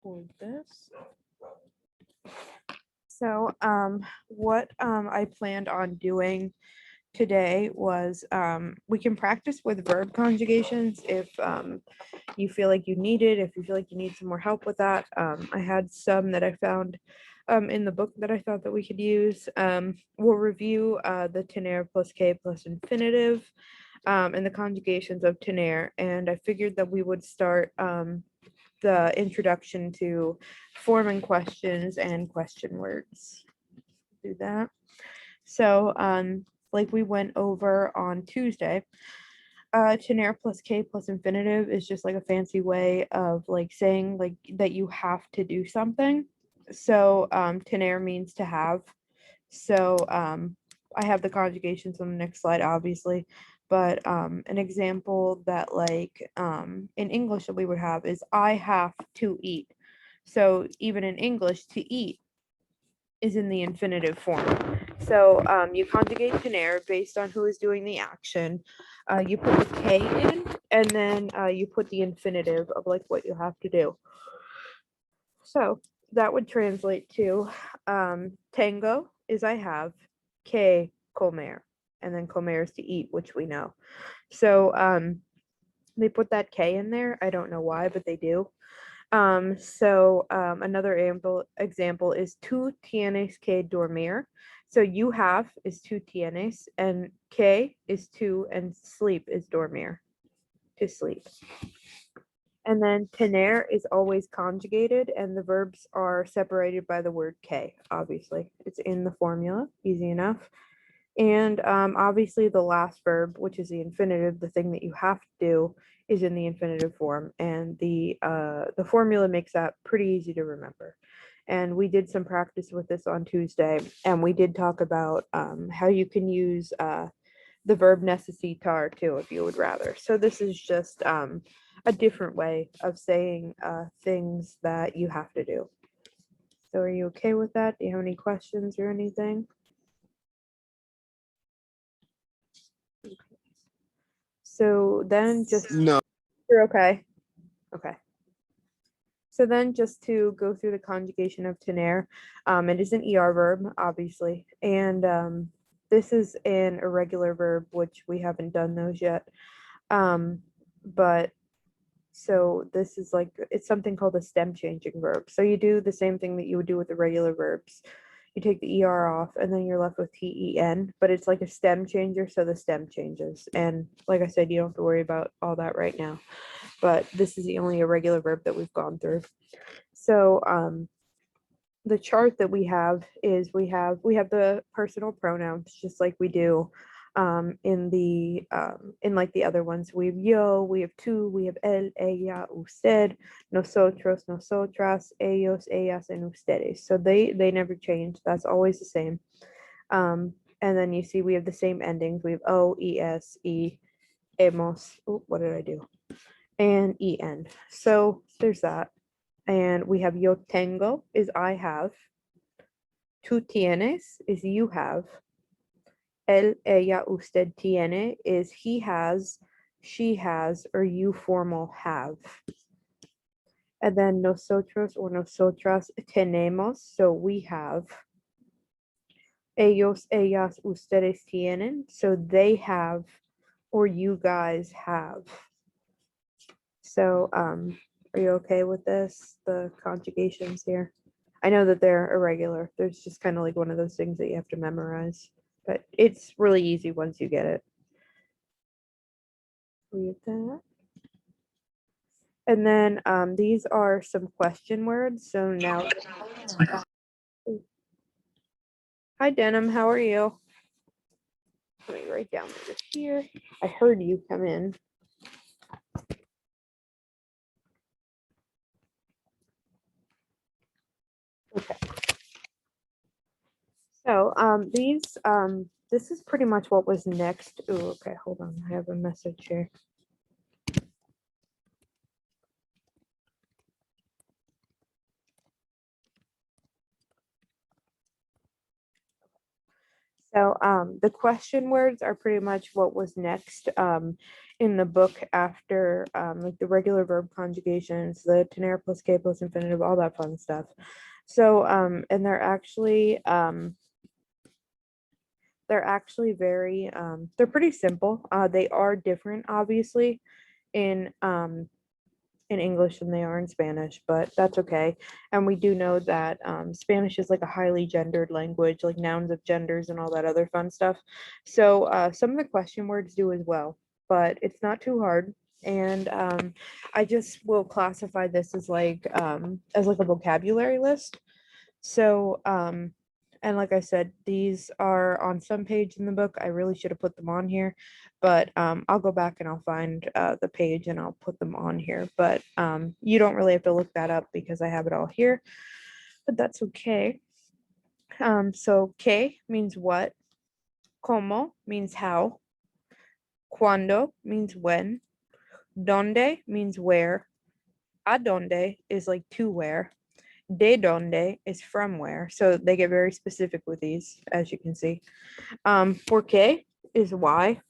record this. So what I planned on doing today was we can practice with verb conjugations if you feel like you need it, if you feel like you need some more help with that. I had some that I found in the book that I thought that we could use. We'll review the tenaire plus K plus infinitive and the conjugations of tenaire, and I figured that we would start the introduction to forming questions and question words. Do that. So like we went over on Tuesday, tenaire plus K plus infinitive is just like a fancy way of like saying like that you have to do something. So tenaire means to have. So I have the conjugations on the next slide, obviously, but an example that like in English that we would have is I have to eat. So even in English, to eat is in the infinitive form. So you conjugate tenaire based on who is doing the action. You put the K in, and then you put the infinitive of like what you have to do. So that would translate to tango is I have, K comer, and then comer is to eat, which we know. So they put that K in there. I don't know why, but they do. Another example is tú tienes que dormir. So you have is tú tienes, and que is to, and sleep is dormir, to sleep. And then tener is always conjugated, and the verbs are separated by the word K, obviously. It's in the formula, easy enough. And obviously the last verb, which is the infinitive, the thing that you have to do, is in the infinitive form. And the formula makes that pretty easy to remember. And we did some practice with this on Tuesday, and we did talk about how you can use the verb necessitar too, if you would rather. So this is just a different way of saying things that you have to do. So are you okay with that? Do you have any questions or anything? So then just No. you're okay. Okay. So then just to go through the conjugation of tenaire, it is an ER verb, obviously. And this is an irregular verb, which we haven't done those yet. But so this is like, it's something called a stem changing verb. So you do the same thing that you would do with the regular verbs. You take the ER off and then you're left with TEN, but it's like a stem changer, so the stem changes. And like I said, you don't have to worry about all that right now. But this is the only irregular verb that we've gone through. So the chart that we have is we have the personal pronouns just like we do in like the other ones. We have yo, we have tú, we have él, ella, usted, nosotros, nosotras, ellos, ellas, and ustedes. So they never change. That's always the same. And then you see we have the same endings. We have o, es, y, hemos. Oh, what did I do? And en. So there's that. And we have yo tengo is I have. Tú tienes is you have. Él, ella, usted tiene is he has, she has, or you formal have. And then nosotros or nosotras tenemos, so we have. Ellos, ellas, ustedes tienen, so they have, or you guys have. So are you okay with this, the conjugations here? I know that they're irregular. There's just kind of like one of those things that you have to memorize, but it's really easy once you get it. Read that. And then these are some question words. So now, hi Denim, how are you? Let me write down over here. I heard you come in. Okay. So this is pretty much what was next. Oh, okay, hold on. I have a message here. So the question words are pretty much what was next in the book after like the regular verb conjugations, the tenere plus K plus infinitive, all that fun stuff. So and they're actually very they're pretty simple. They are different, obviously, in English than they are in Spanish, but that's okay. And we do know that Spanish is like a highly gendered language, like nouns of genders and all that other fun stuff. So some of the question words do as well, but it's not too hard. And I just will classify this as like a vocabulary list. So, and like I said, these are on some page in the book. I really should have put them on here, but I'll go back and I'll find the page and I'll put them on here. But you don't really have to look that up because I have it all here, but that's okay. So ¿qué means what? ¿Cómo means how? ¿Cuándo means when? ¿Dónde means where? ¿A dónde is like to where? De donde is from where. So they get very specific with these, as you can see. Por qué is why.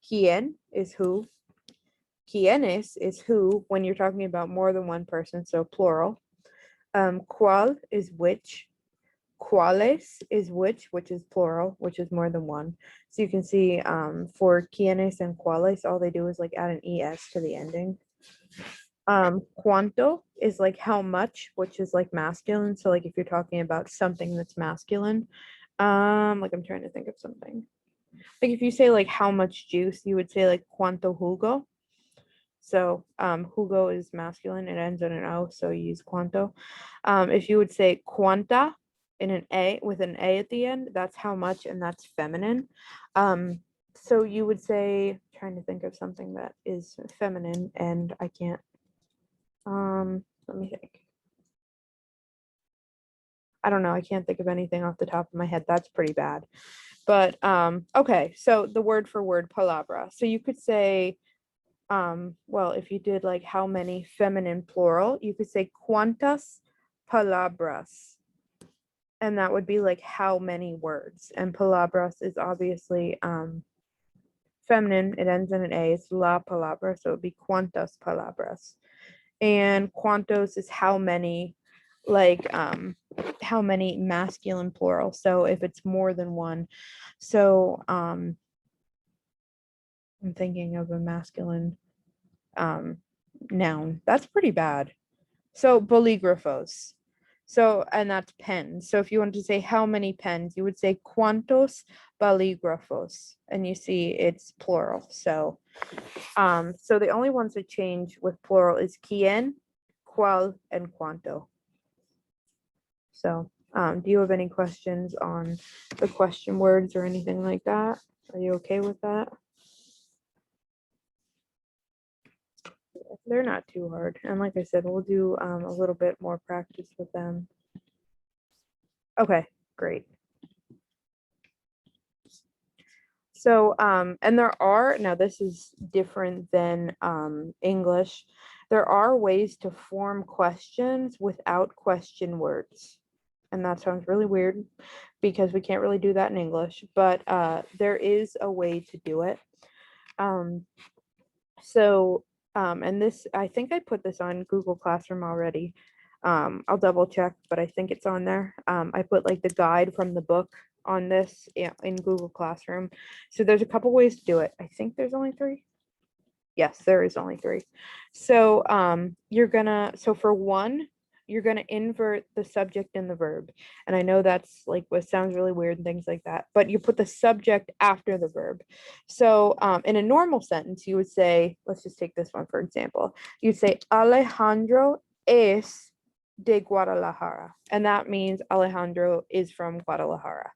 Quién is who. Quiénes is who when you're talking about more than one person, so plural. Cuál is which. Cuáles is which is plural, which is more than one. So you can see for quiénes and cuáles, all they do is like add an es to the ending. Cuánto is like how much, which is like masculine. So like if you're talking about something that's masculine, like I'm trying to think of something. Like if you say like how much juice, you would say like cuánto jugo. So jugo is masculine, it ends in an O, so you use cuánto. If you would say cuánta in an A with an A at the end, that's how much, and that's feminine. So you would say, trying to think of something that is feminine, and I can't. Let me think. I don't know. I can't think of anything off the top of my head. That's pretty bad. But okay, so the word for word palabra. So you could say, well, if you did like how many feminine plural, you could say cuántas palabras. And that would be like how many words. And palabras is obviously feminine. It ends in an A. It's la palabra, so it would be cuántas palabras. And cuántos is how many, like how many masculine plural. So if it's more than one. So I'm thinking of a masculine noun. That's pretty bad. So bolígrafos. So, and that's pens. So if you wanted to say how many pens, you would say cuántos bolígrafos. And you see it's plural. So so the only ones that change with plural is quién, cuál, and cuánto. So do you have any questions on the question words or anything like that? Are you okay with that? They're not too hard. And like I said, we'll do a little bit more practice with them. Okay, great. So, and there are, now this is different than English. There are ways to form questions without question words. And that sounds really weird because we can't really do that in English, but there is a way to do it. And this, I think I put this on Google Classroom already. I'll double check, but I think it's on there. I put like the guide from the book on this in Google Classroom. So there's a couple ways to do it. I think there's only 3. Yes, there is only 3. So so for one, you're gonna invert the subject and the verb. And I know that's like what sounds really weird and things like that, but you put the subject after the verb. So in a normal sentence, you would say, let's just take this one for example. You'd say Alejandro es de Guadalajara. And that means Alejandro is from Guadalajara.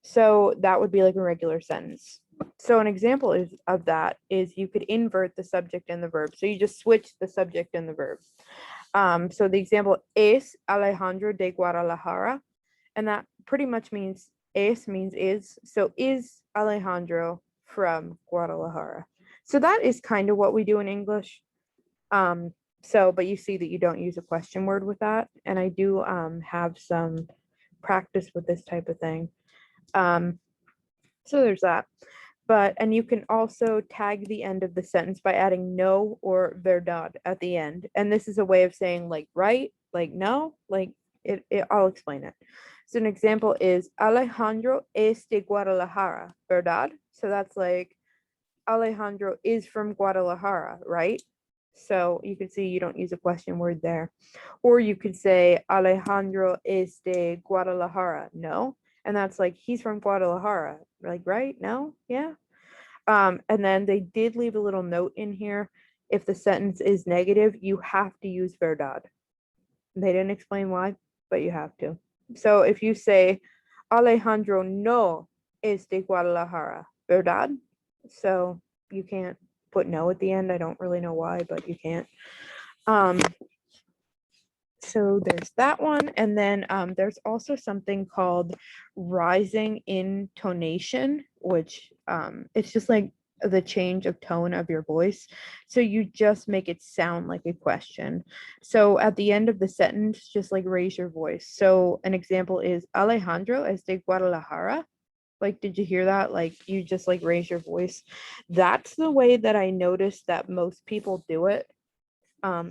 So that would be like a regular sentence. So an example of that is you could invert the subject and the verb. So you just switch the subject and the verb. So the example es Alejandro de Guadalajara, and that pretty much means es means is. So is Alejandro from Guadalajara? So that is kind of what we do in English. But you see that you don't use a question word with that, and I do have some practice with this type of thing. So there's that. But, and you can also tag the end of the sentence by adding no or verdad at the end. And this is a way of saying like right, like no, like I'll explain it. So an example is Alejandro es de Guadalajara, verdad? So that's like Alejandro is from Guadalajara, right? So you can see you don't use a question word there. Or you could say Alejandro es de Guadalajara, no? And that's like he's from Guadalajara, like right? No? Yeah. And then they did leave a little note in here. If the sentence is negative, you have to use verdad. They didn't explain why, but you have to. So if you say Alejandro no es de Guadalajara, verdad? So you can't put no at the end. I don't really know why, but you can't. So there's that one. And then there's also something called rising intonation, which it's just like the change of tone of your voice. So you just make it sound like a question. So at the end of the sentence, just like raise your voice. So an example is Alejandro es de Guadalajara. Like, did you hear that? Like, you just like raise your voice. That's the way that I noticed that most people do it.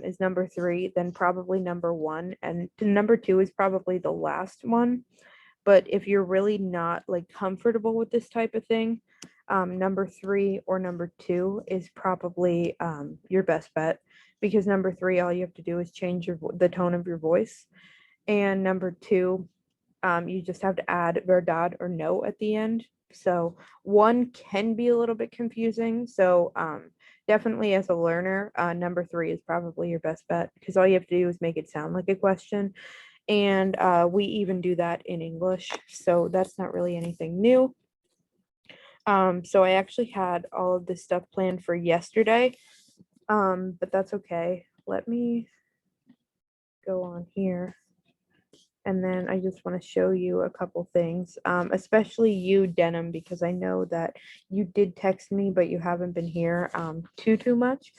Is number 3, then probably number 1, and number 2 is probably the last one. But if you're really not like comfortable with this type of thing, number 3 or number 2 is probably your best bet, because number 3, all you have to do is change the tone of your voice, and number 2, you just have to add verdad or no at the end. So 1 can be a little bit confusing. So definitely as a learner, number 3 is probably your best bet, because all you have to do is make it sound like a question. And we even do that in English. So that's not really anything new. So I actually had all of this stuff planned for yesterday, but that's okay. Let me go on here. And then I just want to show you a couple things, especially you, Denim, because I know that you did text me, but you haven't been here too much.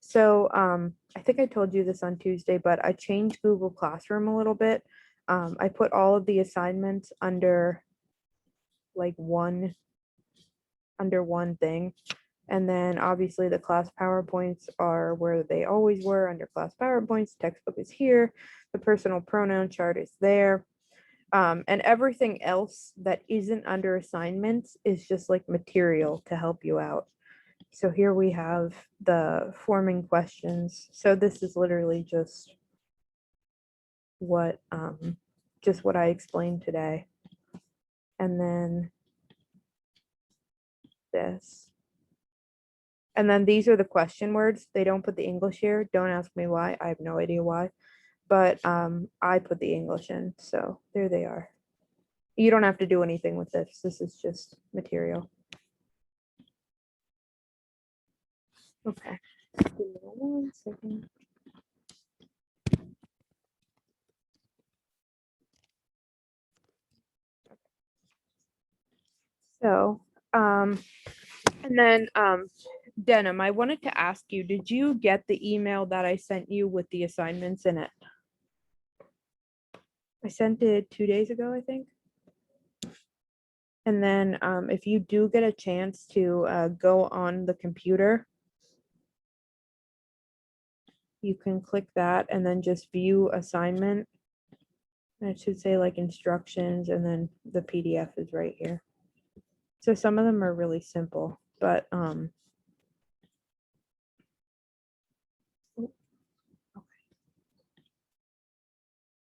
So I think I told you this on Tuesday, but I changed Google Classroom a little bit. I put all of the assignments under like one thing. And then obviously the class PowerPoints are where they always were, under class PowerPoints. Textbook is here. The personal pronoun chart is there. And everything else that isn't under assignments is just like material to help you out. So here we have the forming questions. So this is literally just what I explained today. And then this. And then these are the question words. They don't put the English here. Don't ask me why. I have no idea why. But I put the English in. So there they are. You don't have to do anything with this. This is just material. Okay. Give me 1 second. So, and then Denim, I wanted to ask you, did you get the email that I sent you with the assignments in it? I sent it 2 days ago, I think. And then if you do get a chance to go on the computer, you can click that and then just view assignment. And it should say like instructions, and then the PDF is right here. So some of them are really simple, but